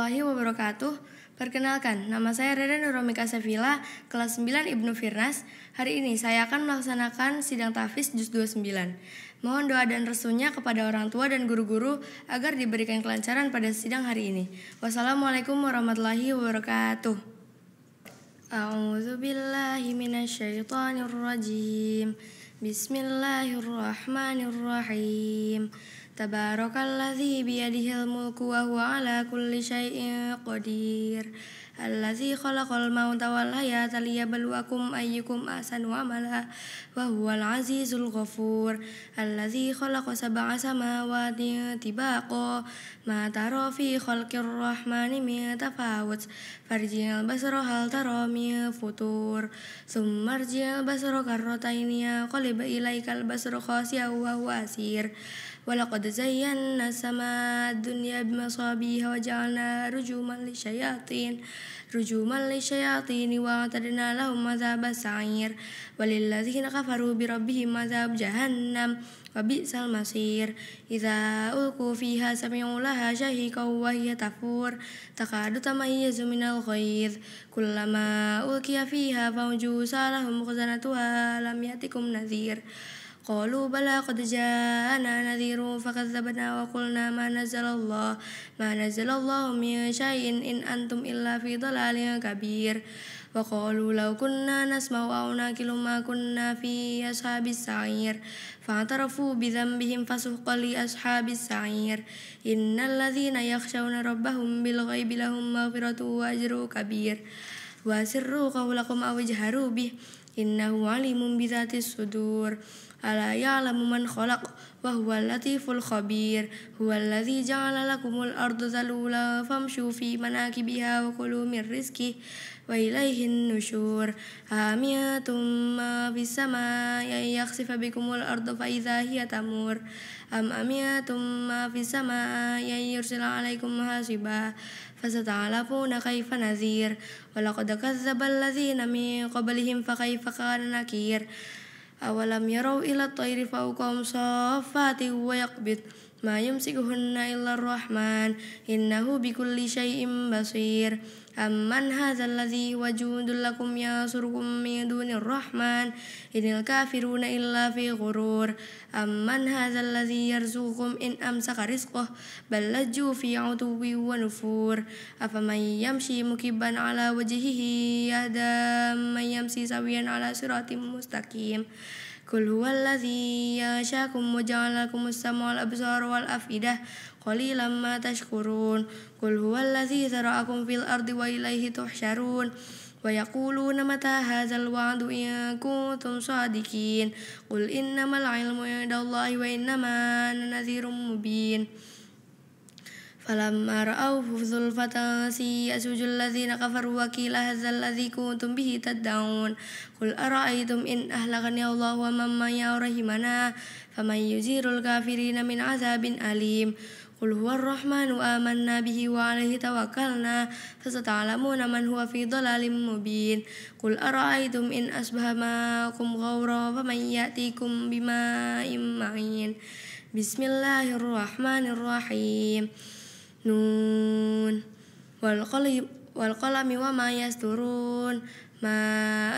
warahmatullahi wabarakatuh. Perkenalkan, nama saya Reda Nuromika Sevilla, kelas 9 Ibnu Firnas. Hari ini saya akan melaksanakan sidang tahfiz juz 29. Mohon doa dan restunya kepada orang tua dan guru-guru agar diberikan kelancaran pada sidang hari ini. Wassalamualaikum warahmatullahi wabarakatuh. A'udzu billahi minasyaitonir rajim. Bismillahirrahmanirrahim. Tabarakalladzi biyadihil mulku wa huwa ala kulli syai'in qadir. Alladzi khalaqal mauta wal hayata liyabluwakum ayyukum ahsanu amala wa huwal azizul ghafur. Alladzi khalaqa sab'a samawati tibaqa ma tara fi khalqir rahmani min tafawut. Farji'al basara hal tara min futur. Summa arji'al basara karrataini yanqalib ilaikal basaru khasi'an wa huwa hasir. Walaqad zayyana as-samaa ad-dunya bimasabiha wa ja'alna rujuman lisyayatin wa a'tadna lahum azabas sa'ir walilladzina kafaru birabbihim azab jahannam wa bi'sal masir. Idza ulqu fiha sami'u laha shahiqan wa hiya tafur takadu tamayyazu minal ghaiz kullama ulqiya fiha fawjun salahum khazanatuha lam yatikum nadhir. Qalu bala qad ja'ana nadhirun fakadzabna wa qulna ma nazzalallahu min syai'in in antum illa fi dhalalin kabir. Wa qalu law kunna nasma'u aw naqilu ma kunna fi ashabis sa'ir fa'tarafu bi dhanbihim fasuhqan li ashabis sa'ir. Innal ladzina yakhshawna rabbahum bil ghaibi lahum maghfiratun wa ajrun kabir. Wa sirru qawlakum aw ijharu bih innahu alimun bi dzatis sudur. Ala ya'lamu man khalaq wa huwal latiful khabir. Huwallazi ja'ala lakumul arda zalula famshu fi manakibiha wa kulu min rizqihi wa ilaihin nusyur. Amiyatum ma fis samaa'i yakhsifa bikumul arda fa idza hiya tamur. Am amiyatum ma fis samaa'i yursila 'alaikum hasiba. Fasata'lamuna kaifa nadhir. Wa laqad kazzabal ladzina min qablihim fa kaifa kana nakir. Awalam yarau ila tayri fawqahum saffati wa yaqbid ma yumsikuhunna illa ar-rahman innahu bikulli syai'in basir. Amman hadzal ladzi wajudul lakum yasurukum min dunir rahman inil kafiruna illa fi ghurur. Amman hadzal ladzi yarzuqukum in amsaka rizqahu bal lajju fi 'utuwwi wa nufur. Afaman yamshi mukibban 'ala wajhihi yahda man yamshi sawiyan 'ala siratim mustaqim. Qul huwallazi yashaakum wa ja'ala lakumus sam'a wal absara wal afidah qalilan ma tashkurun. Qul huwallazi zara'akum fil ardi wa ilaihi tuhsyarun. Wa yaquluna mata hadzal wa'du in kuntum shadiqin. Qul innamal 'ilmu 'indallahi wa innama ana nadhirun mubin. Falamma ra'awhu zulfatan si'a wujuhul ladzina kafaru wa qila hadzal ladzi kuntum bihi tad'un. Qul ara'aytum in ahlakani Allahu wa man ma'ahu rahimana faman yujirul kafirina min 'adzabin alim. Qul huwar rahmanu amanna bihi wa 'alaihi tawakkalna fasata'lamuna man huwa fi dhalalim mubin. Qul ara'aytum in asbaha ma'akum ghawran faman ya'tikum bima'in ma'in. Bismillahirrahmanirrahim. Nun wal qalami wa ma yasturun. Ma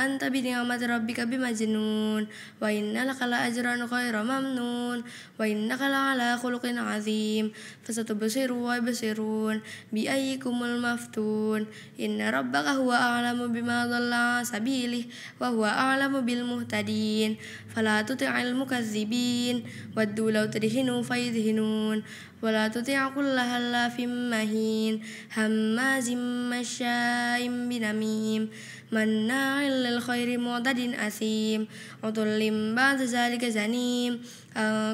anta bi ni'mati rabbika bimajnun. Wa inna laka la ajran ghayra mamnun. Wa innaka la ala khuluqin azim. Fasatubsiru wa yubsirun bi ayyikumul maftun. Inna rabbaka huwa a'lamu bima dhalla sabilihi wa huwa a'lamu bil muhtadin. Fala tuti'il mukazzibin waddu law tudhinu fayudhinun. Wala tuti' kulla halafin mahin hammazim masya'im binamim manna'il lil khairi mu'tadin asim utullim ba'da zalika zanim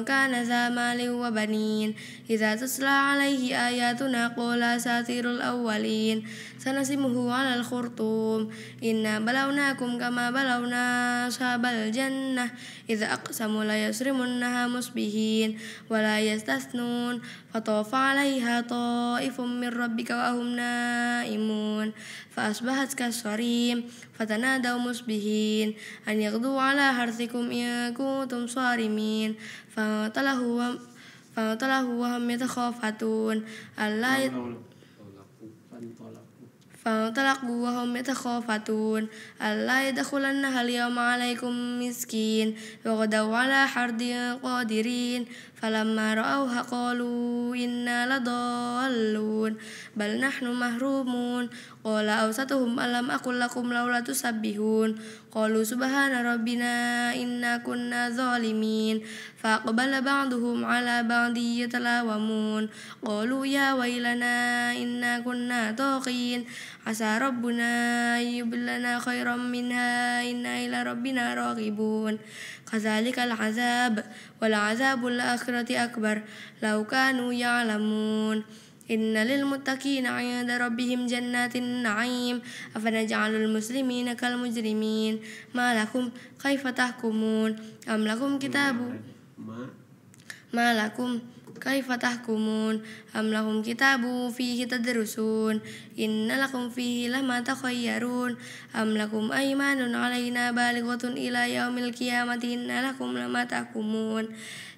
kana za malin wa banin. Idza tusla 'alaihi ayatuna qala asatirul awwalin sanasimuhu 'alal khurtum. Inna balawnakum kama balawna ashabal jannah idza aqsamu la yasrimunnaha musbihin wa la yastasnun. Fatafa 'alaiha ta'ifum min rabbika wa hum na'imun fa asbahat kassarim fatanadaw musbihin an yaghdu 'ala harthikum in kuntum sarimin. Fatalahu wa hum yatakhafatun alla فانطلقوا وهم يتخافتون ألا يدخلنها اليوم عليكم مسكين وغدوا على حرد قادرين فلما رأوها قالوا إنا لضالون بل نحن محرومون قال أوسطهم ألم أقل لكم لولا تسبحون قالوا سبحان ربنا إنا كنا ظالمين فأقبل بعضهم على بعض يتلاومون قالوا يا ويلنا إنا كنا طاغين عسى ربنا أن يبدلنا خيرا منها إنا إلى ربنا راغبون كذلك العذاب ولعذاب الآخرة أكبر لو كانوا يعلمون إن للمتقين عند ربهم جنات النعيم أفنجعل المسلمين كالمجرمين ما لكم كيف تحكمون أم لكم كتاب ما لكم كيف تحكمون أم لهم كتاب فيه تدرسون إن لكم فيه لما تخيرون أم لكم أيمان علينا بالغة إلى يوم القيامة إن لكم لما تحكمون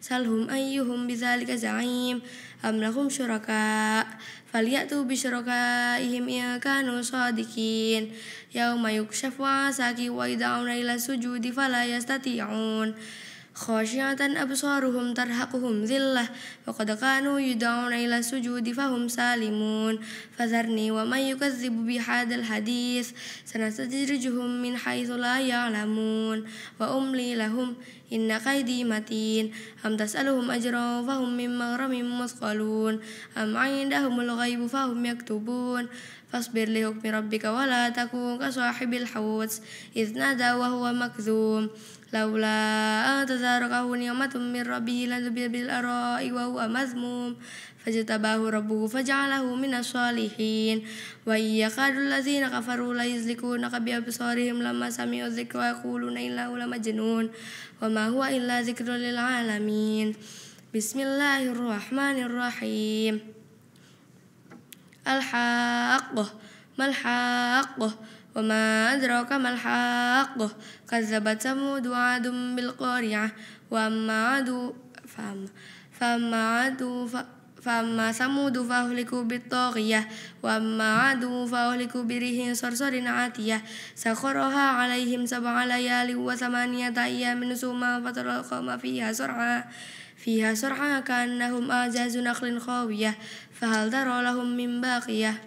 سلهم أيهم بذلك زعيم أم لهم شركاء فليأتوا بشركائهم إن كانوا صادقين يوم يكشف عن ساق ويدعون إلى السجود فلا يستطيعون خاشعة أبصارهم ترهقهم ذلة وقد كانوا يدعون إلى السجود فهم سالمون فذرني ومن يكذب بهذا الحديث سنستدرجهم من حيث لا يعلمون وأملي لهم إن كيدي متين أم تسألهم أجرا فهم من مغرم مثقلون أم عندهم الغيب فهم يكتبون فاصبر لحكم ربك ولا تكن كصاحب الحوت إذ نادى وهو مكذوم لولا أن تداركه نعمة من ربه لنبذ بالأراء وهو مذموم فاجتباه ربه فجعله من الصالحين وإن يكاد الذين كفروا ليزلقونك بأبصارهم لما سمعوا الذكر ويقولون إنه لمجنون وما هو إلا ذكر للعالمين بسم الله الرحمن الرحيم الحاقة ما الحاقة وما أدراك ما الحاقة كذبت ثمود وعاد بالقارعة فأما ثمود فأهلكوا بالطاغية وأما عاد فأهلكوا بريح صرصر عاتية سخرها عليهم 7 ليال و8 أيام نسوما فترى القوم فيها سرعى كأنهم أعجاز نخل خاوية فهل ترى لهم من باقية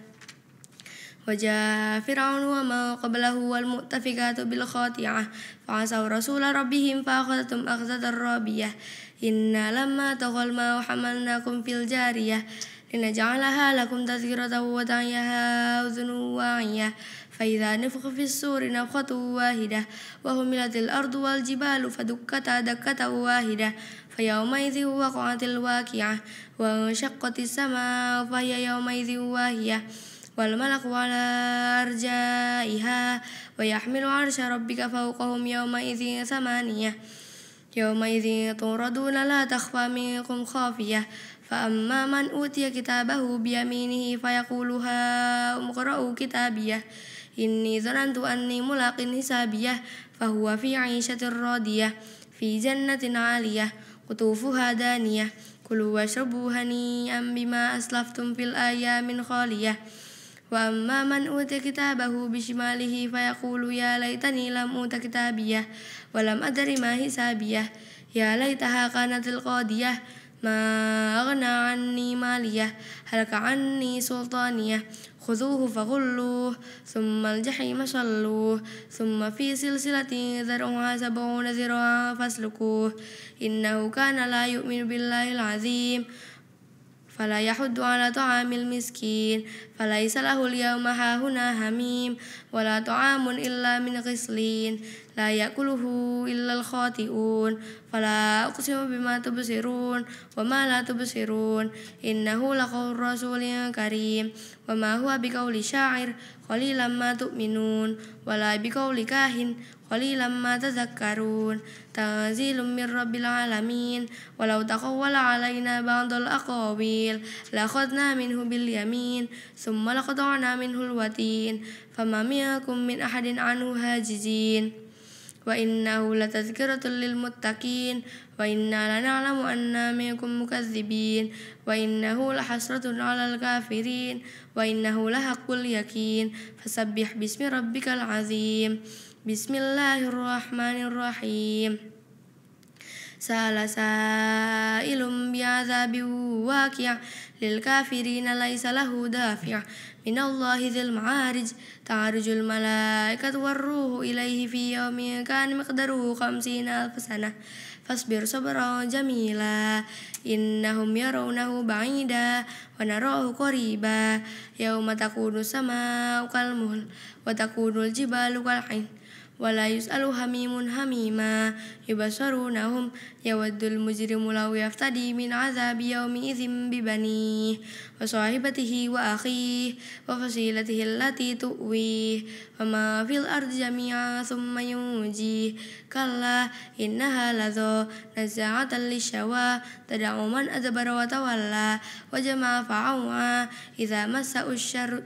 وجاء فرعون وما قبله والمؤتفكات بالخاطئة فعصوا رسول ربهم فأخذتهم أخذة رابية إنا لما طغى الماء حملناكم في الجارية لنجعلها لكم تذكرة وتعيها أذن واعية فإذا نفخ في الصور نفخة واحدة وهملت الأرض والجبال فدكتا دكة واحدة فيومئذ وقعت الواقعة وانشقت السماء فهي يومئذ واهية والملك على أرجائها ويحمل عرش ربك فوقهم يومئذ 8 يومئذ تعرضون لا تخفى منكم خافية فأما من أوتي كتابه بيمينه فيقول هاؤم اقرءوا كتابيه إني ظننت أني ملاق حسابيه فهو في عيشة راضية في جنة عالية قطوفها دانية كلوا واشربوا هنيئا بما أسلفتم في الأيام الخالية وأما من أوتي كتابه بشماله فيقول يا ليتني لم أوت كتابيه ولم أدر ما حسابيه يا ليتها كانت القاضية ما أغنى عني ماليه هلك عني سلطانيه خذوه فغلوه ثم الجحيم صلوه ثم في سلسلة ذرعها 70 ذراعا فاسلكوه إنه كان لا يؤمن بالله العظيم فلا يحض على طعام المسكين فليس له اليوم هاهنا حميم ولا طعام إلا من غسلين لا يأكله إلا الخاطئون فلا أقسم بما تبصرون وما لا تبصرون إنه لقول رسول كريم وما هو بقول شاعر قليلا ما تؤمنون ولا بقول كاهن قليلا ما تذكرون تنزيل من رب العالمين ولو تقول علينا بعض الأقاويل لأخذنا منه باليمين ثم لقطعنا منه الوتين فما منكم من أحد عنه هاجزين wa innahu latazkiratun lil muttaqin wa inna lana'lamu anna minkum mukadzibin wa innahu lahasratun 'alal kafirin wa innahu lahaqqul yakin fasabbih bismi rabbikal azim. Bismillahirrahmanirrahim. Sa'ala sa'ilum bi'adzabin waqi' lil kafirina laisa lahu dafi' minallahi dzil ma'arij ta'arujul malaikatu warruhu ilaihi fi yaumin kana miqdaruhu 50,000 sanah fasbir sabran jamila innahum yarawnahu ba'ida wa narahu qariba yauma takunu sama'u kalmuhl wa takunul jibalu kal'in wala yus'alu hamimun hamima yubasarunahum yawaddul mujrimu law yaftadi min azabi yawmi idzin bibanihi wa sahibatihi wa akhihi wa fasilatihi allati tu'wih wa ma fil ardi jami'an thumma yunji kalla innaha ladha nazza'atan lishawa tad'u man adbara wa tawalla wa jama'a fa'awa idza massa'u syarru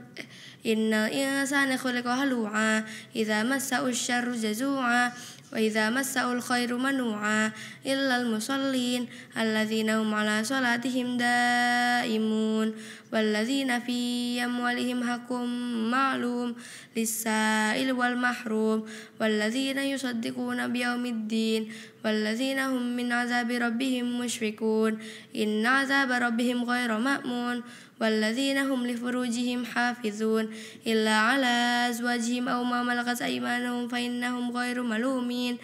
innal insana khuliqa halu'a idza massa'u syarru jazu'a wa idza massa'ul khairu manu'a illal musallin alladzina hum 'ala salatihim daimun walladzina fi amwalihim haqqun ma'lum lis-sa'il wal mahrum walladzina yusaddiquna biyaumiddin walladzina hum min 'adzabi rabbihim mushfiqun inna 'adzaba rabbihim ghairu ma'mun walladzina hum li furujihim hafizun illa ala azwajihim aw ma malakat aymanuhum fa innahum ghairu malumin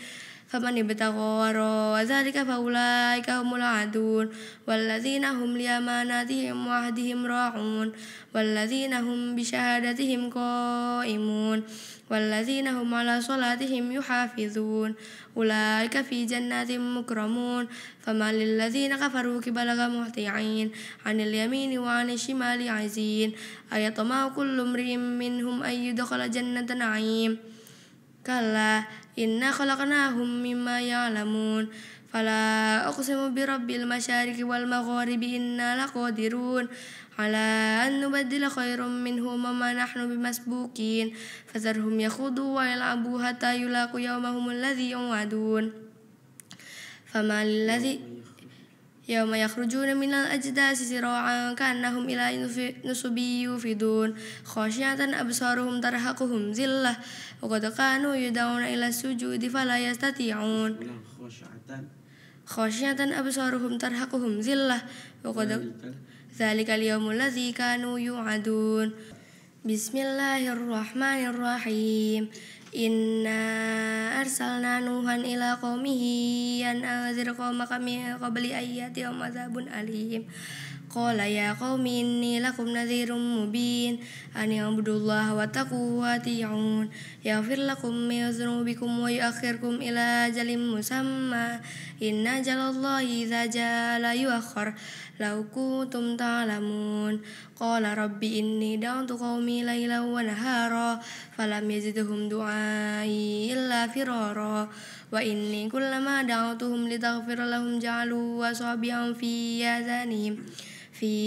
faman ibtagha wara dzalika fa ulaika humul adun walladzina hum li amanatihim wa ahdihim ra'un walladzina hum bi syahadatihim qaimun walladzina hum ala salatihim yuhafizun ulaika fi jannatin mukramun faman lil ladzina kafaru qibalaka muhti'in 'anil yamini wa 'anil shimali 'izin ayatama kullu imrin minhum ay yudkhala jannata na'im kalla inna khalaqnahum mimma ya'lamun fala uqsimu bi rabbil masyariqi wal magharibi inna laqadirun ala an nubaddila khairum minhum ma nahnu bimasbuqin fazarhum yakhudu wa yal'abu hatta yulaqu yawmahum alladhi yu'adun fama lilladhi yawma yakhrujuna minal ajdasi sira'an ka'annahum ila nusubi yufidun khashyatan absaruhum tarhaquhum zillah wa qad kanu yud'auna ila sujudi fala yastati'un khashyatan absaruhum tarhaquhum zillah wa qad dzalikal yaumul ladzi kanu yu'adun. Bismillahirrahmanirrahim. Inna arsalna nuhan ila qaumihi an anzir qaumaka min qabli ayyati wa madzabun alim. Qala ya qaumi inni lakum nadhirum mubin an ya'budullaha wa taqu wa ati'un yaghfir lakum min dhunubikum wa yu'akhirkum ila ajalin musamma inna ajalallahi idza jaa la yu'akhkhar law kuntum ta'lamun. Qala rabbi inni da'utu qaumi laylan wa nahara falam yazidhum du'ai illa firara wa inni kullama da'utuhum litaghfira lahum ja'alu asabi'ahum fi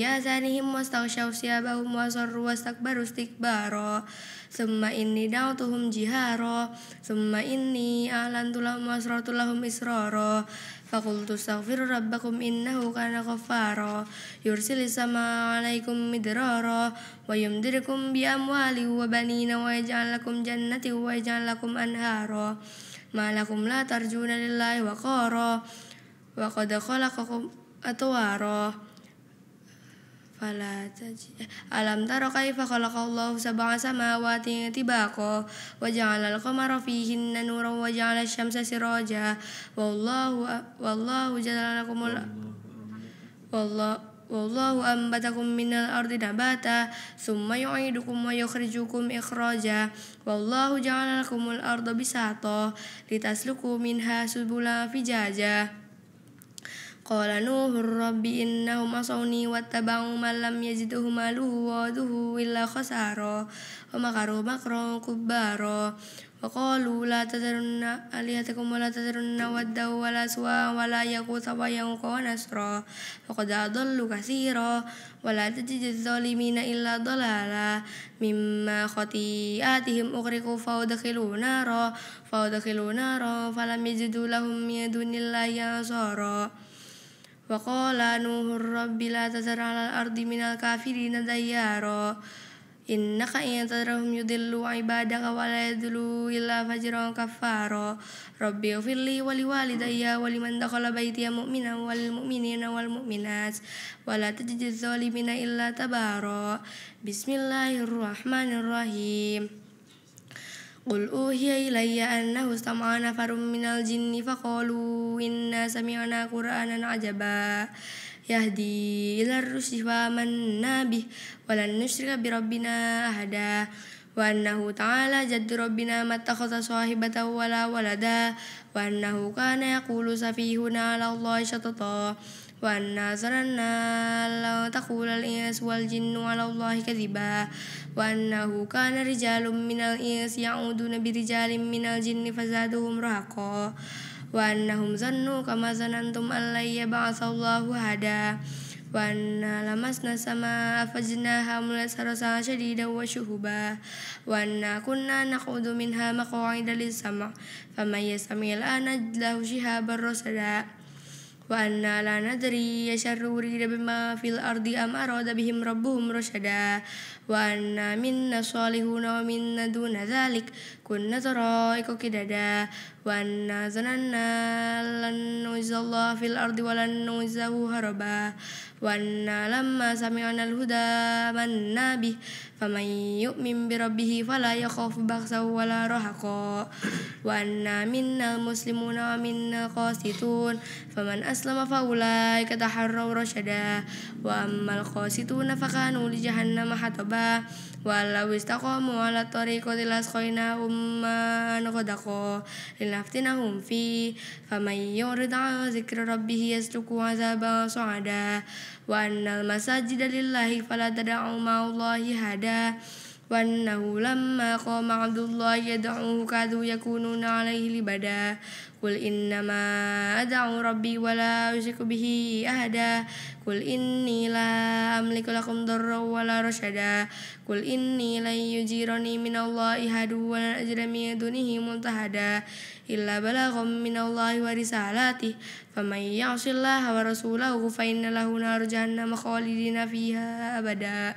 azanihim wastaghshaw siyabahum wasarru wastakbaru istikbara summa inni da'utuhum jihara summa inni a'lantu lahum wasrartu lahum israra faqultu astaghfiru rabbakum innahu kana ghaffara yursilis samaa 'alaikum midrara wa yumdidukum bi amwalin wa banina wa yaj'al lakum jannatin wa yaj'al lakum anhara ma lakum la tarjuna lillahi waqara wa qad khalaqakum atwara alam tara kaifa khalaqallahu sab'a samawati tibaqa wa ja'ala al-qamara fihinna nuran wa ja'ala asy-syamsa siraja wallahu ja'ala lakumul wallahu ambatakum minal ardi nabata summa yu'idukum wa yukhrijukum ikhraja wallahu ja'ala lakumul arda bisata litasluku minha subulan fijaja قال نوح رب إنهم عصوني واتبعوا من لم يزده ماله وولده إلا خسارا ومكروا مكرا كبارا وقالوا لا تذرن آلهتكم ولا تذرن ودا ولا سواع ولا يغوث ويعوق ونسرا فقد أضلوا كثيرا ولا تجد الظالمين إلا ضلالا مما خطيئاتهم أغرقوا فأدخلوا نارا فلم يجدوا لهم من دون الله أنصارا وقال نوح رب لا تذر على الأرض من الكافرين ديارا إنك إن تذرهم يضلوا عبادك ولا يضلوا إلا فجرا كفارا رب اغفر لي ولوالدي ولمن دخل بيتي مؤمنا والمؤمنين والمؤمنات ولا تجد الظالمين إلا تبارا بسم الله الرحمن الرحيم قل أوحي إلي أنه استمع نفر من الجن فقالوا إنا سمعنا قرآنا عجبا يهدي إلى الرشد فآمنا به ولن نشرك بربنا أحدا وأنه تعالى جد ربنا ما اتخذ صاحبة ولا ولدا وأنه كان يقول سفيهنا على الله شططا وأنا ظننا لن تقول الإنس والجن على الله كذبا وأنه كان رجال من الإنس يعودون برجال من الجن فزادهم رهقا وأنهم ظنوا كما ظننتم أن لن يبعث الله أحدا وأنا لمسنا السماء فجرناها ملسرسا شديدا وشهبا وأنا كنا نقعد منها مقاعد للسمع فمن يستمع الآن نجد له شهابا رصدا وأنا لا ندري يشر أريد بما في الأرض أم أراد بهم ربهم رشدا وأنا منا الصالحون ومنا دون ذلك كنا طرائق قددا وأنا ظننا لن نعجز الله في الأرض ولن نعجزه هربا وأنا لما سمعنا الهدى آمنا به فمن يؤمن بربه فلا يخاف بخسا ولا رهقا وأنا منا المسلمون ومنا القاسطون فمن أسلم فأولئك تحروا رشدا وأما القاسطون فكانوا لجهنم حطبا ولو استقاموا على الطريقة لأسقيناهم ماء غدقا لنفتنهم فيه فمن يعرض عن ذكر ربه يسلكه عذابا صعدا وأن المساجد لله فلا تدعوا مع الله أحدا وأنه لما قام عبد الله يدعوه كادوا يكونون عليه لبدا قل إنما أدعو ربي ولا أشرك به أحدا قل إني لا أملك لكم ضرا ولا رشدا قل إني لن يجيرني من الله أحد ولن أجد من دونه ملتحدا إلا بلاغا من الله ورسالاته فمن يعص الله ورسوله فإن له نار جهنم خالدين فيها أبدا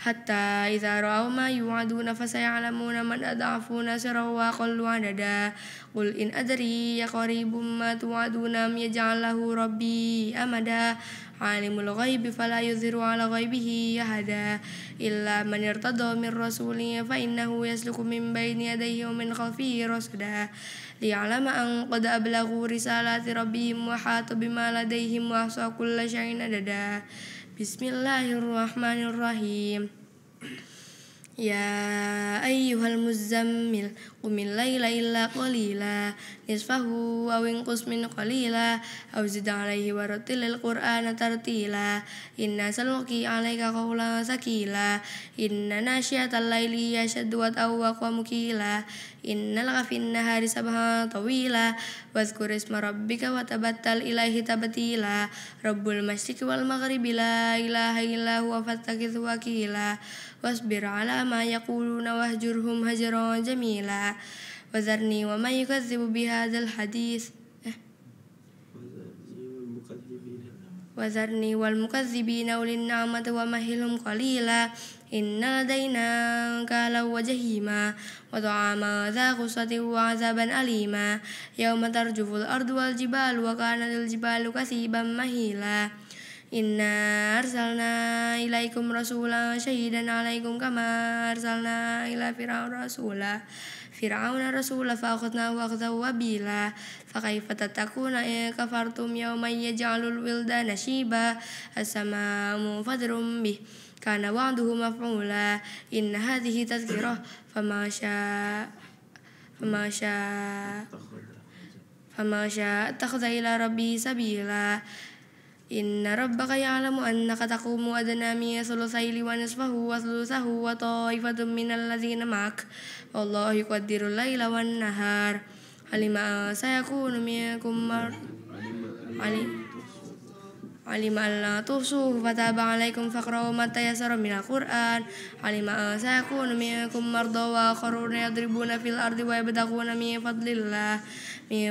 حتى إذا رأوا ما يوعدون فسيعلمون من أضعف نصرا وأقل عددا قل إن أدري قريب ما توعدون أم يجعل له ربي أمدا عالم الغيب فلا يظهر على غيبه أحدا إلا من ارتضى من رسول فإنه يسلك من بين يديه ومن خلفه رصدا ليعلم أن قد أبلغوا رسالات ربهم وحاط بما لديهم وأحصى كل شيء عددا بسم الله الرحمن الرحيم يا أيها المزمل قم الليل إلا قليلا نصفه أو انقص منه قليلا أو زد عليه ورتل القرآن ترتيلا إنا سنلقي عليك قولا ثقيلا إن ناشئة الليل أشد وطئا وأقوم قيلا إن لك في النهار سبحا طويلا واذكر اسم ربك وتبتل إليه تبتيلا رب المشرق والمغرب لا إله إلا هو فاتخذه وكيلا واصبر على ما يقولون واهجرهم هجرا جميلا وذرني ومن يكذب بهذا الحديث وذرني والمكذبين أولي النعمة ومهلهم قليلا إن لدينا أنكالا وجحيما وطعاما ذا غصة وعذابا أليما يوم ترجف الأرض والجبال وكانت الجبال كثيبا مهيلا إنا أرسلنا إليكم رسولا شهيدا عليكم كما أرسلنا إلى فرعون رسولا فأخذناه أخذا وبيلا فكيف تتقون إن كفرتم يوما يجعل الولدان شيبا السماء منفطر به كان وعده مفعولا إن هذه تذكرة فما شاء اتخذ إلى ربه سبيلا إن ربك يعلم أنك تقوم أدنى من ثلثي الليل ونصفه وثلثه وطائفة من الذين معك والله يقدر الليل والنهار علم أن سيكون منكم علم أن لا تحصوه فتاب عليكم فاقرؤوا ما تيسر من القرآن علم أن سيكون منكم مرضى وآخرون يضربون في الأرض ويبتغون من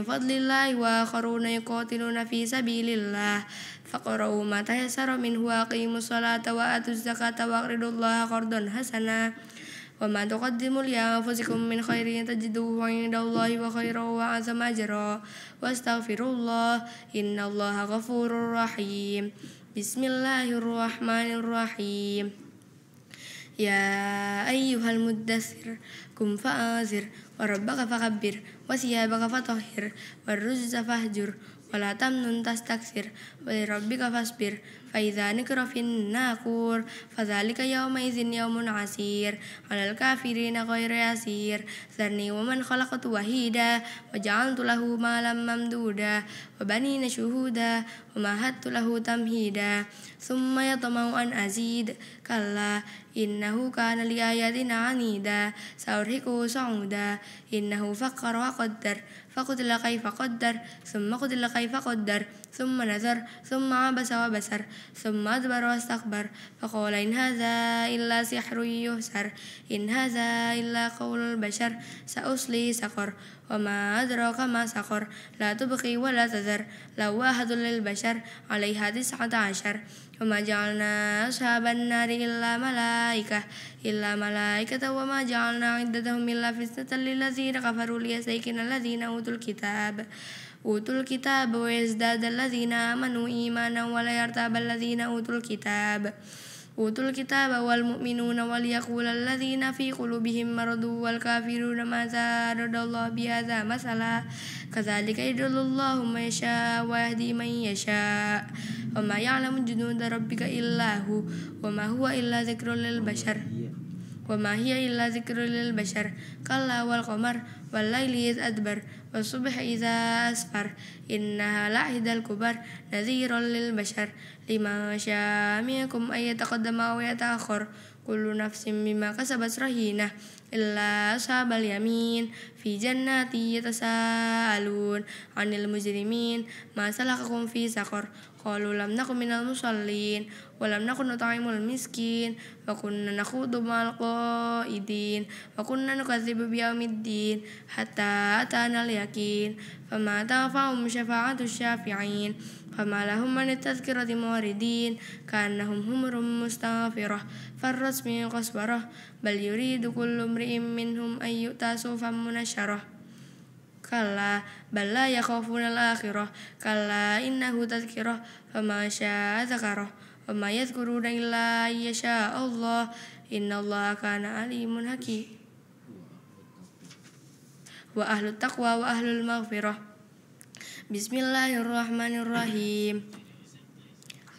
فضل الله وآخرون يقاتلون في سبيل الله فاقرؤوا ما تيسر منه وأقيموا الصلاة وآتوا الزكاة وأقرضوا الله قرضا حسنا وما تقدموا لأنفسكم من خير تجدوه عند الله وخيرا وأعظم أجرا واستغفروا الله إن الله غفور رحيم بسم الله الرحمن الرحيم يا أيها المدثر قم فأنذر وربك فكبر وثيابك فطهر والرجز فاهجر ولا تمنن تستكثر ولربك فاصبر فإذا نكر في الناقور فذلك يومئذ يوم عسير على الكافرين غير يسير ذرني ومن خلقت وحيدا وجعلت له مالا ممدودا وبنين شهودا ومهدت له تمهيدا ثم يطمع أن أزيد كلا إنه كان لآياتنا عنيدا سأرهقه صعودا إنه فكر وقدر فقتل كيف قدر ثم قتل كيف قدر ثم نظر ثم عبس وبصر ثم أدبر واستكبر فقال إن هذا إلا سحر يؤثر إن هذا إلا قول البشر سأصلي سقر وما أدراك ما سقر لا تبقي ولا تذر لواحة للبشر عليها 19 وما جعلنا أصحاب النار إلا ملائكة وما جعلنا عدتهم إلا فتنة للذين كفروا ليستيقن الذين أوتوا الكتاب ويزداد الذين آمنوا إيمانا ولا يرتاب الذين أوتوا الكتاب والمؤمنون وليقول الذين في قلوبهم مرض والكافرون ماذا أراد الله بهذا مثلا كذلك يضل الله من يشاء ويهدي من يشاء وما يعلم جنود ربك إلا هو وما هي إلا ذكر للبشر كلا والقمر والليل إذ أدبر والصبح إذا أسفر إنها لإحدى الكبر نذير للبشر لمن شاء منكم أن يتقدم أو يتأخر كل نفس بما كسبت رهينة إلا أصحاب اليمين في جنات يتساءلون عن المجرمين ما سلككم في سقر قالوا لم نكن من المصلين ولم نكن نطعم المسكين وكنا نخوض مع القائدين وكنا نكذب بيوم الدين حتى أتانا اليقين فما تنفعهم شفاعة الشافعين فما لهم عن التذكرة معرضين كأنهم حمر مستنفرة فرت من قسورة بل يريد كل امرئ منهم أن يؤتى صحفا منشرة كلا بل لا يخافون الآخرة كلا إنه تذكرة فما شاء ذكره وما يذكرون إلا أن يشاء الله إن الله كان عليم حكيم وأهل التقوى وأهل المغفرة بسم الله الرحمن الرحيم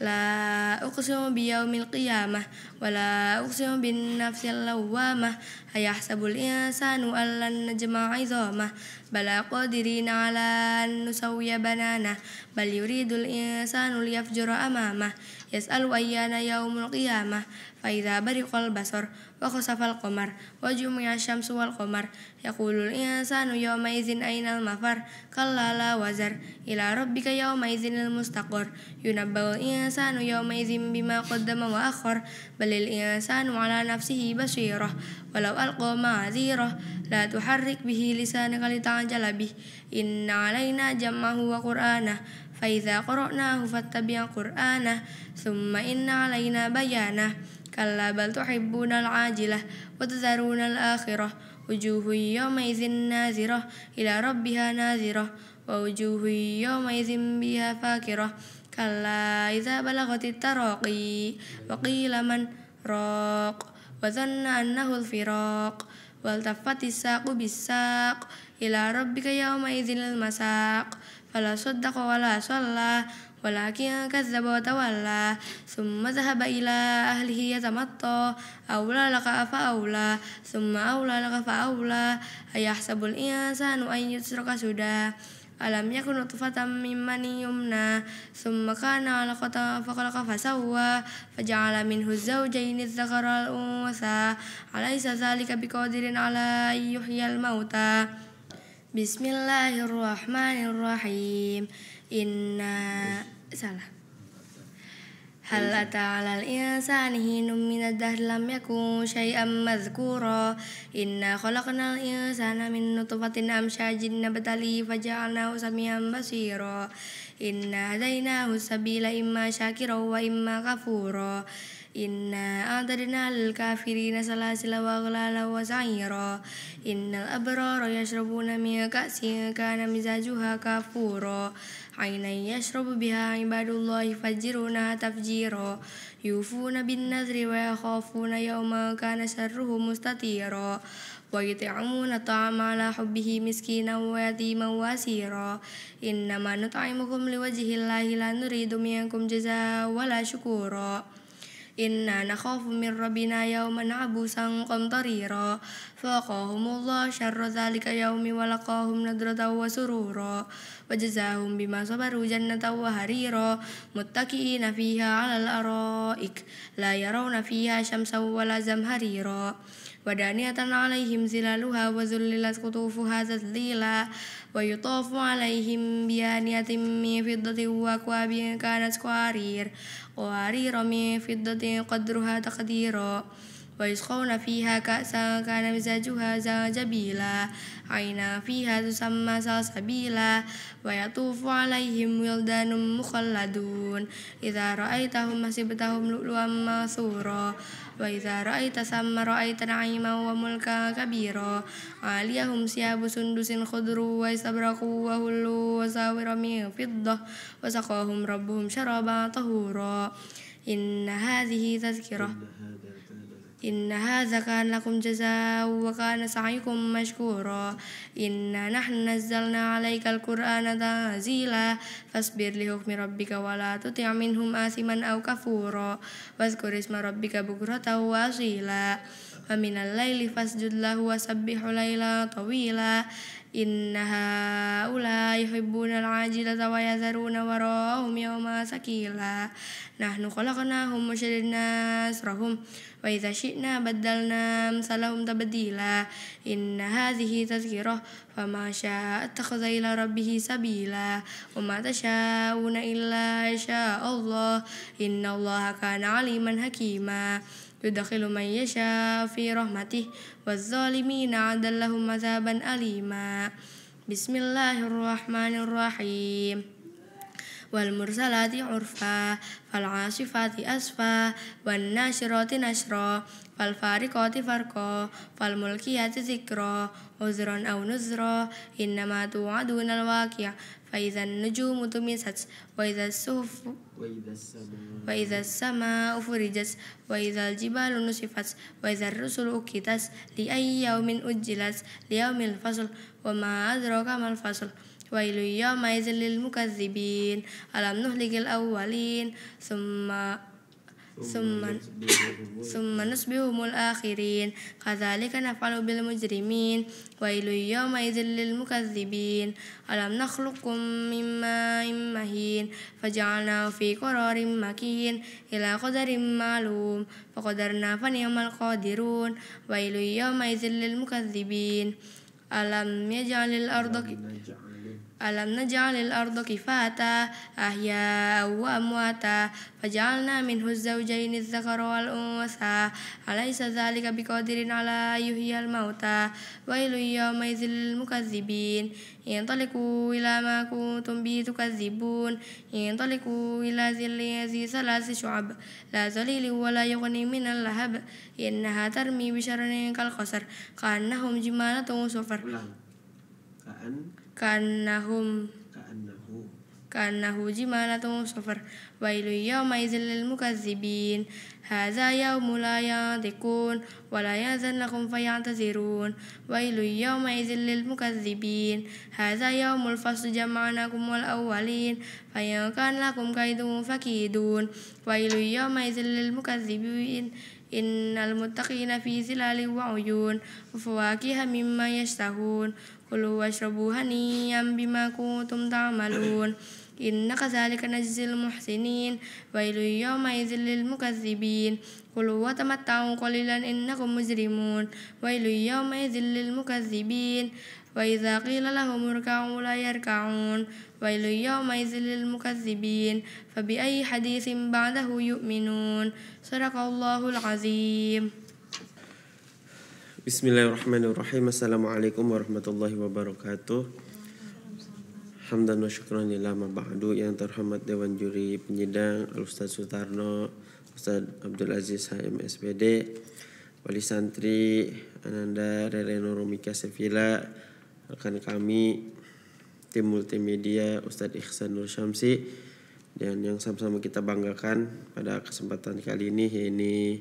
لا أقسم بيوم القيامة ولا أقسم بالنفس اللوامة أيحسب الإنسان أن لن نجمع عظامه بلى قادرين على أن نسوي بنانه بل يريد الإنسان ليفجر أمامه يسأل أيان يوم القيامة فإذا برق البصر وخسف القمر وجمع الشمس والقمر يقول الإنسان يومئذ أين المفر كلا لا وزر إلى ربك يومئذ المستقر ينبأ الإنسان يومئذ بما قدم وأخر بل الإنسان على نفسه بصيرة ولو ألقى معاذيره لا تحرك به لسانك لتعجل به إن علينا جمعه وقرآنه فإذا قرأناه فاتبع قرآنه ثم إن علينا بيانه كلا بل تحبون العاجلة وتذرون الآخرة وجوه يومئذ ناظرة إلى ربها ناظرة ووجوه يومئذ بها فاكرة كلا إذا بلغت التراقي وقيل من راق وظن أنه الفراق والتفت الساق بالساق إلى ربك يومئذ المساق فلا صدق ولا صلى ولكن كذب وتولى ثم ذهب إلى أهله يتمطى أولى لك فأولى ثم أولى لك فأولى أيحسب الإنسان أن يترك سدى ألم يكن نطفة من مني يمنى ثم كان علقة فخلق فسوى فجعل منه الزوجين الذكر والأنثى أليس ذلك بقادر على أن يحيي الموتى بسم الله الرحمن الرحيم إنا salah هل أتى على الإنسان حين من الدهر لم يكن شيئا مذكورا إنا خلقنا الإنسان من نطفة أمشاج نبتليه فجعلناه سميعا بصيرا إنا هديناه السبيل إما شاكرا وإما كفورا إنا أعتدنا للكافرين سلاسل وأغلالا وسعيرا إن الأبرار يشربون من كأس كان مزاجها كافورا عينا يشرب بها عباد الله يفجرونها تفجيرا يوفون بالنذر ويخافون يوما كان شره مستطيرا ويطعمون الطعام على حبه مسكينا ويتيما واسيرا إنما نطعمكم لوجه الله لا نريد منكم جزاء ولا شكورا إنا نخاف من ربنا يوما عبوسا قمطريرا فوقاهم الله شر ذلك يوم ولقاهم نضرة وسرورا وجزاهم بما صبروا جنة وهريرا متكئين فيها على الأرائك لا يرون فيها شمسا ولا زمهريرا ودانية عليهم ظلالها وذللت قطوفها تذليلا ويطاف عليهم بآنية من فضة وأكواب كانت قوارير من فضة قدرها تقديرا ويسقون فيها كأسا كان مزاجها زنجبيلا عينا فيها تسمى سلسبيلا ويطوف عليهم ولدان مخلدون إذا رأيتهم حسبتهم لؤلؤا منثورا وإذا رأيت ثم رأيت نعيما وملكا كبيرا عاليهم ثياب سندس خضر واستبرق وهلوا وساور من فضة وسقاهم ربهم شرابا طهورا إن هذا كان لكم جزاء وكان سعيكم مشكورا إنا نحن نزلنا عليك القرآن تنزيلا فاصبر لحكم ربك ولا تطع منهم آثما أو كفورا واذكر اسم ربك بكرة وأصيلا ومن الليل فاسجد له وسبح ليلا طويلا إن هؤلاء يحبون العاجلة ويذرون وراءهم يوما ثقيلا نحن خلقناهم وشددنا أسرهم وإذا شئنا بدلنا أمثالهم تبديلا إن هذه تذكرة فما شاء اتخذ إلى ربه سبيلا وما تشاءون إلا شاء الله إن الله كان عليما حكيما يدخل من يشاء في رحمته والظالمين أعد لهم عذابا أليما بسم الله الرحمن الرحيم والمرسلات عرفا فالعاصفات أسفا والناشرات نشرا فالفارقات فرقا فالملقيات ذكرا عذرا أو نذرا إنما توعدون الواقع فإذا النجوم طمست وإذا السماء فرجت وإذا الجبال نسفت وإذا الرسل أقتت لأي يوم أجلت ليوم الفصل وما أدراك ما الفصل ويل يومئذ للمكذبين ألم نهلك الأولين ثم نصبهم الآخرين كذلك نفعل بالمجرمين ويل يومئذ للمكذبين ألم نخلقكم من ماء مهين فجعلناه في قرار مكين إلى قدر معلوم فقدرنا فنعم القادرون ويل يومئذ للمكذبين ألم نجعل الأرض كفاتا أحياء وأمواتا فجعلنا منه الزوجين الذكر والأنثى أليس ذلك بقادر على أن يحيي الموتى ويل يومئذ للمكذبين انطلقوا إلى ما كنتم به تكذبون انطلقوا إلى ظل ذي ثلاث شعب لا ظليل ولا يغني من اللهب إنها ترمي بشرر كالقصر كأنهم جمالة صفر كأنه جمالة صفر ويل يومئذ للمكذبين هذا يوم لا ينطقون ولا يأذنكم فيعتذرون ويل يومئذ للمكذبين هذا يوم الفصل جمعناكم والأولين فإن كان لكم كيد فكيدون ويل يومئذ للمكذبين Innal muttaqina fi zilalin wa uyun wa fawakiha mimma yashtahun kulu washrabu haniyan bima kuntum ta'malun. Inna kadzalika najzil muhsinin wailul yawma idzil lil mukazzibin kulu wa tamatta'u qalilan innakum mujrimun wailul yawma idzil lil mukazzibin wa idza qila lahum irka'u la yarka'un wailul yawma idzil lil mukazzibin fabi ayyi haditsin ba'dahu yu'minun. Shadaqallahul azim. Bismillahirrahmanirrahim. Assalamualaikum warahmatullahi wabarakatuh. Hamdan wa syukran lillah ma ba'du. Yang terhormat Dewan Juri Penyidang Al-Ustaz Sutarno, Ustaz Abdul Aziz HM SPD, Wali Santri Ananda Rere Nurumika Sevilla, rekan kami tim multimedia Ustaz Ihsan Nur Syamsi, dan yang sama-sama kita banggakan pada kesempatan kali ini yakni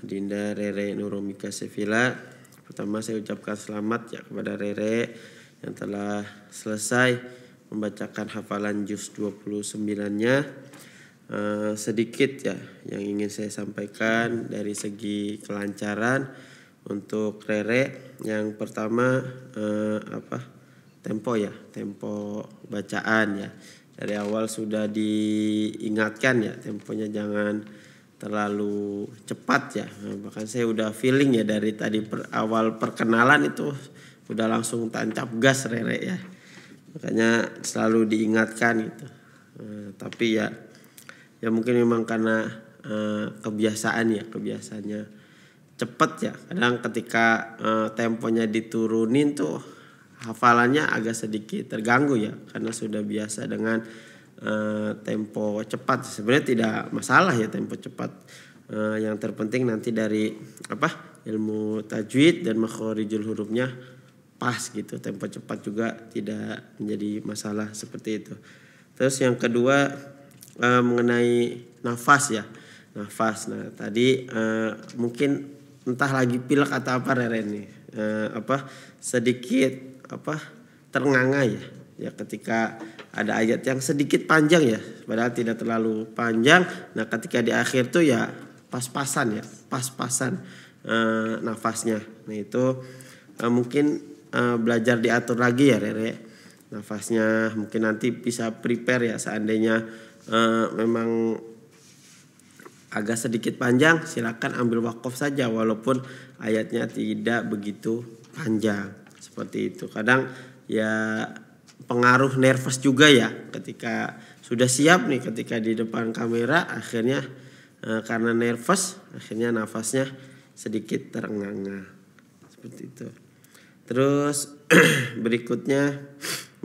Adinda Rere Nurumika Sevilla. Pertama saya ucapkan selamat ya kepada Rere yang telah selesai membacakan hafalan juz 29-nya. Sedikit ya yang ingin saya sampaikan dari segi kelancaran untuk Rere. Yang pertama tempo bacaan ya. Dari awal sudah diingatkan ya, temponya jangan terlalu cepat ya. Bahkan saya udah feeling ya dari tadi awal perkenalan itu udah langsung tancap gas Rere ya. Makanya selalu diingatkan gitu. Tapi ya mungkin memang karena kebiasaannya cepet ya. Kadang ketika temponya diturunin tuh hafalannya agak sedikit terganggu ya, karena sudah biasa dengan tempo cepat. Sebenarnya tidak masalah ya tempo cepat. Yang terpenting nanti dari ilmu tajwid dan makhorijul hurufnya pas gitu. Tempo cepat juga tidak menjadi masalah seperti itu. Terus yang kedua mengenai nafas ya. Nafas. Nah, tadi mungkin entah lagi pilek atau apa Rere nih. Sedikit ternganga ya. Ya ketika ada ayat yang sedikit panjang ya, padahal tidak terlalu panjang. Nah, ketika di akhir tuh ya pas-pasan nafasnya. Nah, itu mungkin belajar diatur lagi ya Rere nafasnya. Mungkin nanti bisa prepare ya, seandainya memang agak sedikit panjang silakan ambil wakaf saja walaupun ayatnya tidak begitu panjang. Seperti itu. Kadang ya pengaruh nervous juga ya, ketika sudah siap nih ketika di depan kamera akhirnya karena nervous akhirnya nafasnya sedikit terengah-engah. Seperti itu. Terus berikutnya,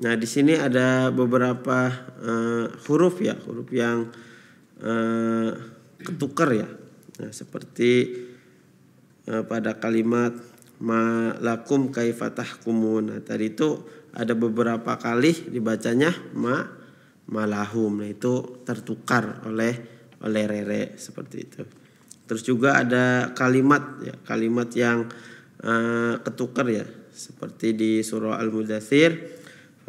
nah di sini ada beberapa huruf yang ketukar ya. Nah, seperti pada kalimat malakum kaifatahkumun. Nah, tadi itu ada beberapa kali dibacanya malahum. Nah, itu tertukar oleh Rere seperti itu. Terus juga ada kalimat yang ketukar ya, seperti di surah Al-Mudaththir,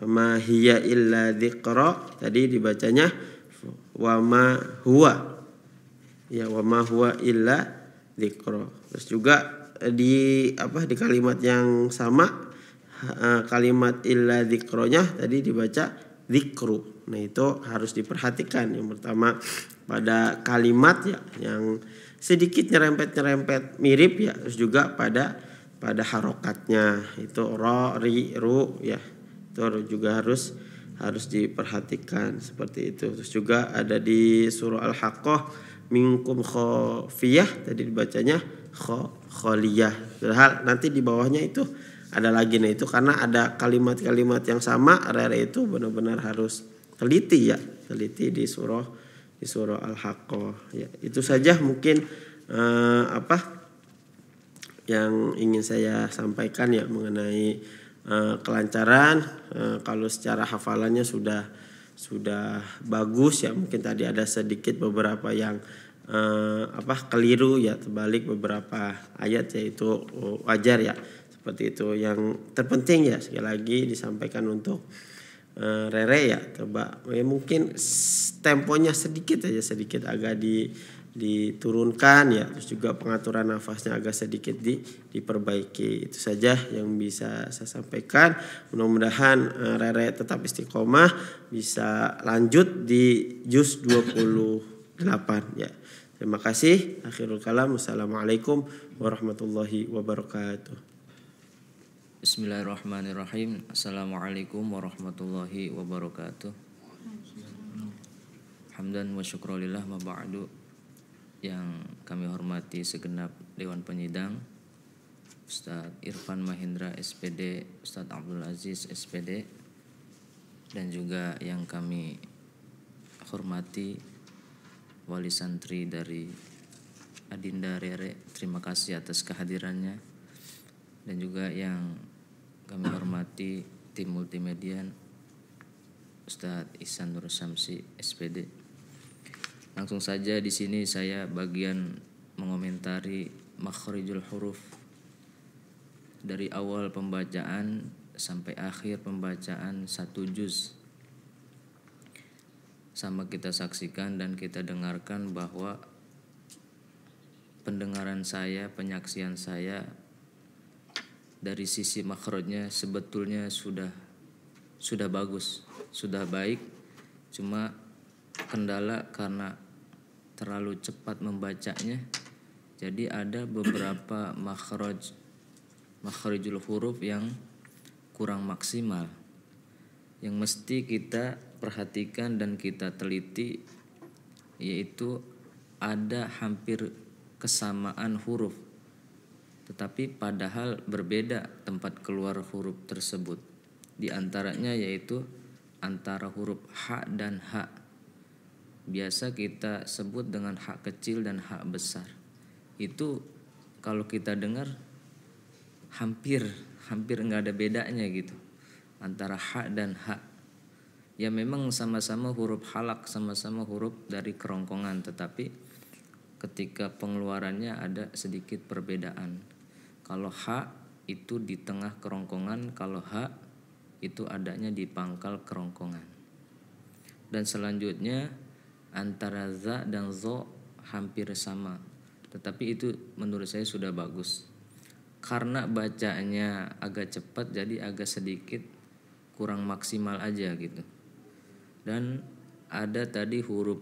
ma hiya illa dzikra, tadi dibacanya wa ma huwa. Ya, wa ma huwa illa dzikra. Terus juga di kalimat yang sama, kalimat illa dzikronya tadi dibaca dzikru. Nah, itu harus diperhatikan. Yang pertama pada kalimat ya yang sedikit nyerempet mirip ya, terus juga pada harokatnya itu ro, ri, ru ya, itu juga harus diperhatikan seperti itu. Terus juga ada di surah Al-Haqqah minkum khafiyah, tadi dibacanya kholiyah. Padahal nanti di bawahnya itu ada lagi. Nah, itu karena ada kalimat-kalimat yang sama, Rere itu benar-benar harus teliti di surah Al-Haqqah ya. Itu saja mungkin yang ingin saya sampaikan ya mengenai kelancaran. Kalau secara hafalannya sudah bagus ya, mungkin tadi ada sedikit beberapa yang keliru ya, terbalik beberapa ayat, yaitu wajar ya, seperti itu. Yang terpenting ya sekali lagi disampaikan untuk Rere ya, coba ya mungkin temponya sedikit agak diturunkan ya, terus juga pengaturan nafasnya agak sedikit diperbaiki. Itu saja yang bisa saya sampaikan. Mudah-mudahan Rere tetap istiqomah, bisa lanjut di juz 28 ya. Terima kasih. Akhirul kalam. Wassalamualaikum warahmatullahi wabarakatuh. Bismillahirrahmanirrahim. Assalamualaikum warahmatullahi wabarakatuh. Hamdan wa syukrulillah ma ba'du. Yang kami hormati segenap Dewan Penyidang, Ustadz Irfan Mahendra SPD, Ustadz Abdul Aziz SPD, dan juga yang kami hormati wali santri dari Adinda Rere, terima kasih atas kehadirannya. Dan juga yang kami hormati tim multimedia Ustadz Ihsan Nur Samsi SPD. Langsung saja di sini saya bagian mengomentari makhrijul huruf dari awal pembacaan sampai akhir pembacaan 1 juz. Sama kita saksikan dan kita dengarkan bahwa pendengaran saya, penyaksian saya dari sisi makhrajnya sebetulnya sudah bagus, sudah baik. Cuma kendala karena terlalu cepat membacanya. Jadi ada beberapa makhrijul huruf yang kurang maksimal, yang mesti kita perhatikan dan kita teliti, yaitu ada hampir kesamaan huruf, tetapi padahal berbeda tempat keluar huruf tersebut. Di antaranya yaitu antara huruf ha dan ha. Biasa kita sebut dengan ha kecil dan ha besar. Itu kalau kita dengar hampir nggak ada bedanya gitu antara ha dan ha. Ya memang sama-sama huruf halak, sama-sama huruf dari kerongkongan, tetapi ketika pengeluarannya ada sedikit perbedaan. Kalau ha itu di tengah kerongkongan, kalau ha itu adanya di pangkal kerongkongan. Dan selanjutnya antara za dan zo hampir sama, tetapi itu menurut saya sudah bagus. Karena bacanya agak cepat, jadi agak sedikit kurang maksimal aja gitu. Dan ada tadi huruf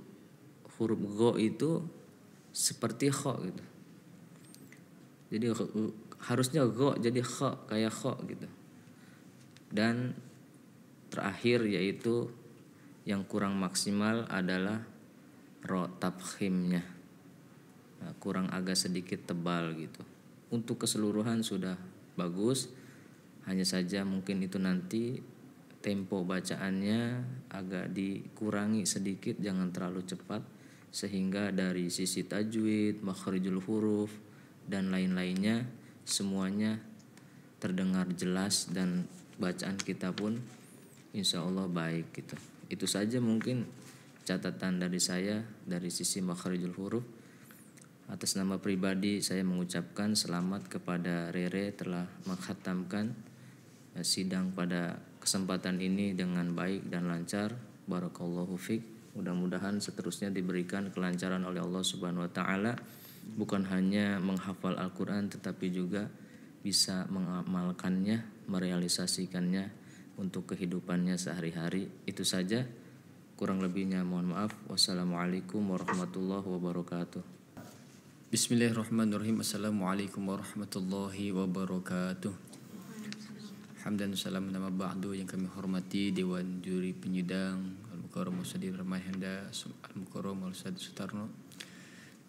go itu seperti kho gitu. Jadi harusnya go jadi kho, kayak kho gitu. Dan terakhir yaitu yang kurang maksimal adalah ro tafkhimnya. Nah, kurang agak sedikit tebal gitu. Untuk keseluruhan sudah bagus. Hanya saja mungkin itu nanti tempo bacaannya agak dikurangi sedikit, jangan terlalu cepat, sehingga dari sisi tajwid, makhrijul huruf dan lain-lainnya semuanya terdengar jelas dan bacaan kita pun insya Allah baik gitu. Itu saja mungkin catatan dari saya dari sisi makhrijul huruf. Atas nama pribadi saya mengucapkan selamat kepada Rere telah mengkhatamkan sidang pada kesempatan ini dengan baik dan lancar. Barakallahu fiik. Mudah-mudahan seterusnya diberikan kelancaran oleh Allah Subhanahu wa taala, bukan hanya menghafal Al-Qur'an tetapi juga bisa mengamalkannya, merealisasikannya untuk kehidupannya sehari-hari. Itu saja, kurang lebihnya mohon maaf. Wassalamualaikum warahmatullahi wabarakatuh. Bismillahirrahmanirrahim. Assalamualaikum warahmatullahi wabarakatuh. Hamdan salam nama ba'du, yang kami hormati Dewan Juri Penyidang Al-Mukarram Ustadz Irfan Mahendra, Al-Mukarram Ustadz Sutarno,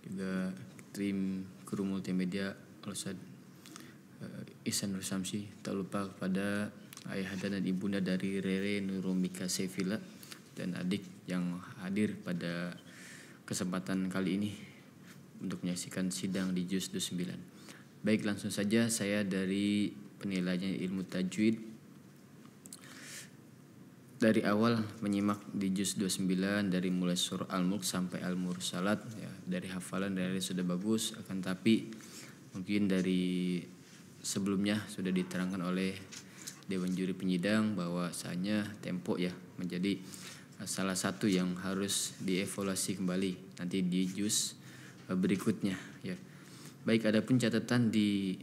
juga tim kru multimedia Ustadz Ihsan Nur Samsi. Tak lupa kepada ayahanda dan ibunda dari Rere Nurumika Sevilla dan adik yang hadir pada kesempatan kali ini untuk menyaksikan sidang di juz 29. Baik, langsung saja saya dari penilaian ilmu tajwid dari awal menyimak di juz 29 dari mulai surah Al-Mulk sampai Al-Mursalat ya, dari hafalan dari sudah bagus, akan tapi mungkin dari sebelumnya sudah diterangkan oleh Dewan Juri Penyidang bahwasanya tempo ya menjadi salah satu yang harus dievaluasi kembali nanti di juz berikutnya ya. Baik, ada pun catatan di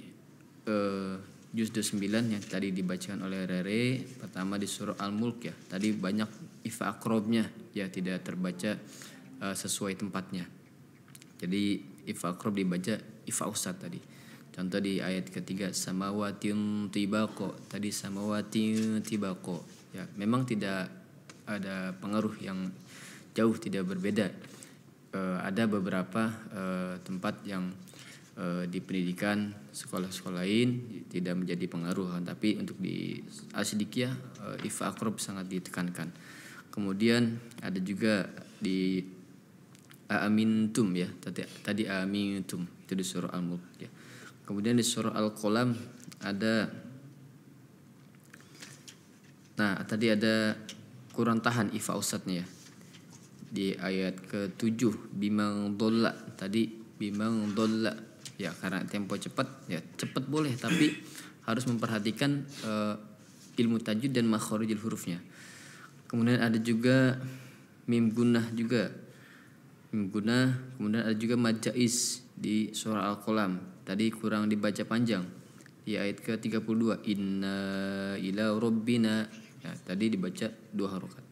juz 29 yang tadi dibacakan oleh Rere. Pertama di surah Al-Mulk ya. Tadi banyak ifa akrobnya ya, tidak terbaca sesuai tempatnya. Jadi ifa akrob dibaca ifa usat tadi. Contoh di ayat ketiga samawatin tibaqo, tadi samawatin tibaqo. Ya, memang tidak ada pengaruh yang jauh, tidak berbeda. Ada beberapa tempat yang di pendidikan sekolah-sekolah lain tidak menjadi pengaruh, tapi untuk di Al-Sidikiyah ifa akrob sangat ditekankan. Kemudian ada juga di amintum ya, tadi amintum itu di surah Al-Mulk ya. Kemudian di surah Al-Qalam ada, nah tadi ada kurang tahan ifa usatnya ya. Di ayat ke-7 bimang dolla, tadi bimang dolla ya, karena tempo cepat ya, cepat boleh tapi harus memperhatikan ilmu tajwid dan makharijul hurufnya. Kemudian ada juga mim gunnah juga, mim gunnah. Kemudian ada juga mad jaiz di surah Al-Qalam, tadi kurang dibaca panjang di ayat ke-32 inna ila rabbina ya, tadi dibaca 2 harokat.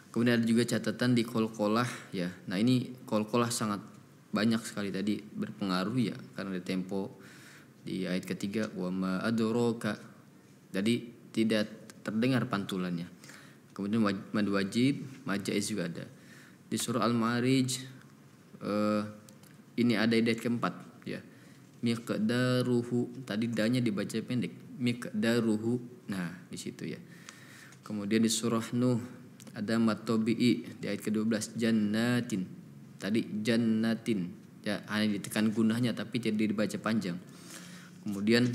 Kemudian ada juga catatan di qalqalah ya. Nah ini qalqalah sangat banyak sekali tadi berpengaruh ya, karena ada tempo di ayat ketiga wa ma adraka, jadi tidak terdengar pantulannya. Kemudian mad wajib, mad jaiz juga ada. Di surah Al-Ma'arij ini ada ayat keempat ya. Miqdaruhu, tadi danya dibaca pendek. Miqdaruhu. Nah, di situ ya. Kemudian di surah Nuh ada matobi'i di ayat ke-12 jannatin. Tadi jannatin ya, hanya ditekan gunahnya tapi tidak dibaca panjang. Kemudian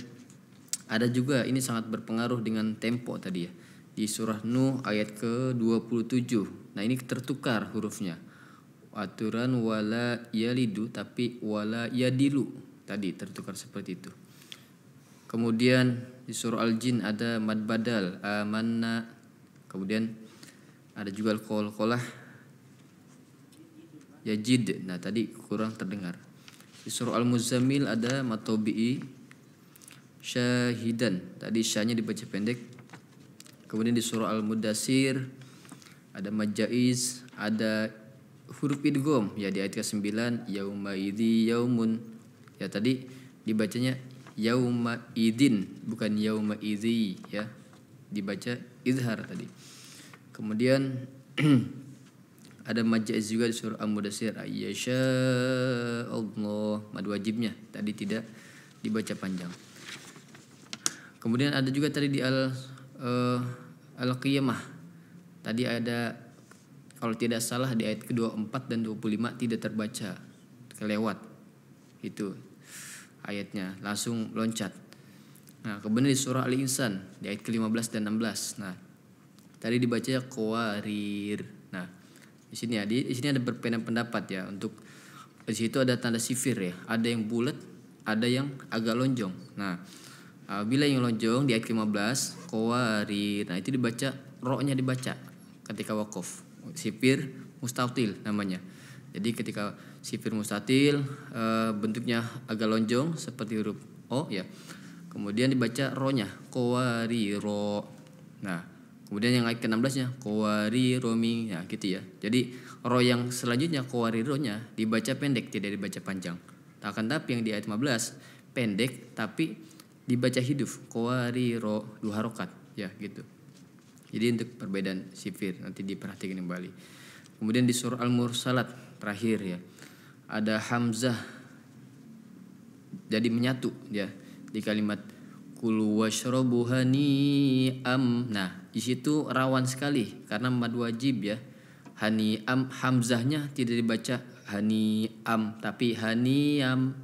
ada juga ini sangat berpengaruh dengan tempo tadi ya. Di surah Nuh ayat ke-27. Nah, ini tertukar hurufnya. Aturan wala yalidu tapi wala yadilu, tadi tertukar seperti itu. Kemudian di surah Al-Jin ada mad badal amanna. Kemudian ada juga qalqalah yajid. Nah, tadi kurang terdengar. Di surah Al-Muzammil ada matobi'i syahidan. Tadi syahnya dibaca pendek. Kemudian di surah Al-Mudassir ada mad jaiz, ada huruf idgham ya di ayat ke-9 yauma idzi yaumun. Ya tadi dibacanya yauma idzin bukan yauma idzi ya. Dibaca izhar tadi. Kemudian ada mad jaiz juga di surah Al-Mudassir ayyasha Allah, mad wajibnya tadi tidak dibaca panjang. Kemudian ada juga tadi di Al-Qiyamah. Tadi ada, kalau tidak salah di ayat ke-24 dan 25 tidak terbaca, kelewat. Itu ayatnya, langsung loncat. Nah, kemudian di surah Al-Insan di ayat ke-15 dan 16. Nah, tadi dibaca qawarir. Nah, di sini ada berbeda pendapat ya, untuk di situ ada tanda sifir ya. Ada yang bulat, ada yang agak lonjong. Nah, bila yang lonjong di ayat ke-15 qawarir. Nah, itu dibaca ro-nya dibaca ketika waqaf. Sifir mustatil namanya. Jadi ketika sifir mustatil bentuknya agak lonjong seperti huruf O ya. Kemudian dibaca ro-nya qawariro. Nah, kemudian yang ayat ke-16-nya qawariromi ya gitu ya. Jadi ro yang selanjutnya qawarironya dibaca pendek, tidak dibaca panjang. Akan tapi yang di ayat 15 pendek tapi dibaca hiduf qawariro 2 harokat ya gitu. Jadi untuk perbedaan sifir nanti diperhatikan kembali. Kemudian di surah Al-Mursalat terakhir ya, ada hamzah jadi menyatu ya di kalimat kulu washrabu hani'am. Nah, di situ rawan sekali karena mad wajib ya. Hani'am, hamzahnya tidak dibaca hani'am tapi hani'am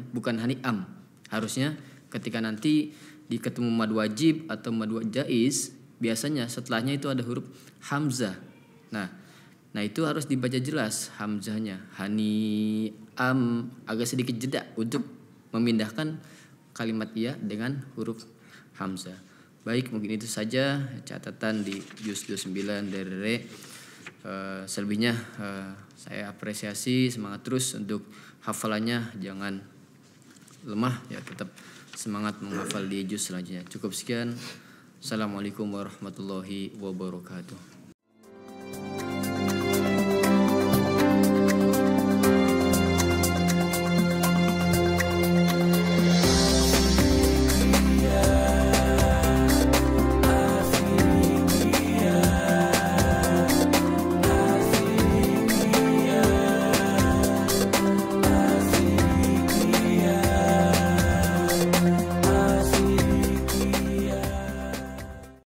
bukan hani'am. Harusnya ketika nanti di ketemu mad wajib atau mad jaiz, biasanya setelahnya itu ada huruf hamzah. Nah itu harus dibaca jelas hamzahnya. Hani'am, agak sedikit jeda untuk memindahkan kalimat ya dengan huruf hamzah. Baik, mungkin itu saja catatan di juz 29 dari Re. Selebihnya saya apresiasi, semangat terus untuk hafalannya, jangan lemah ya, tetap semangat menghafal di juz selanjutnya. Cukup sekian. Assalamualaikum warahmatullahi wabarakatuh.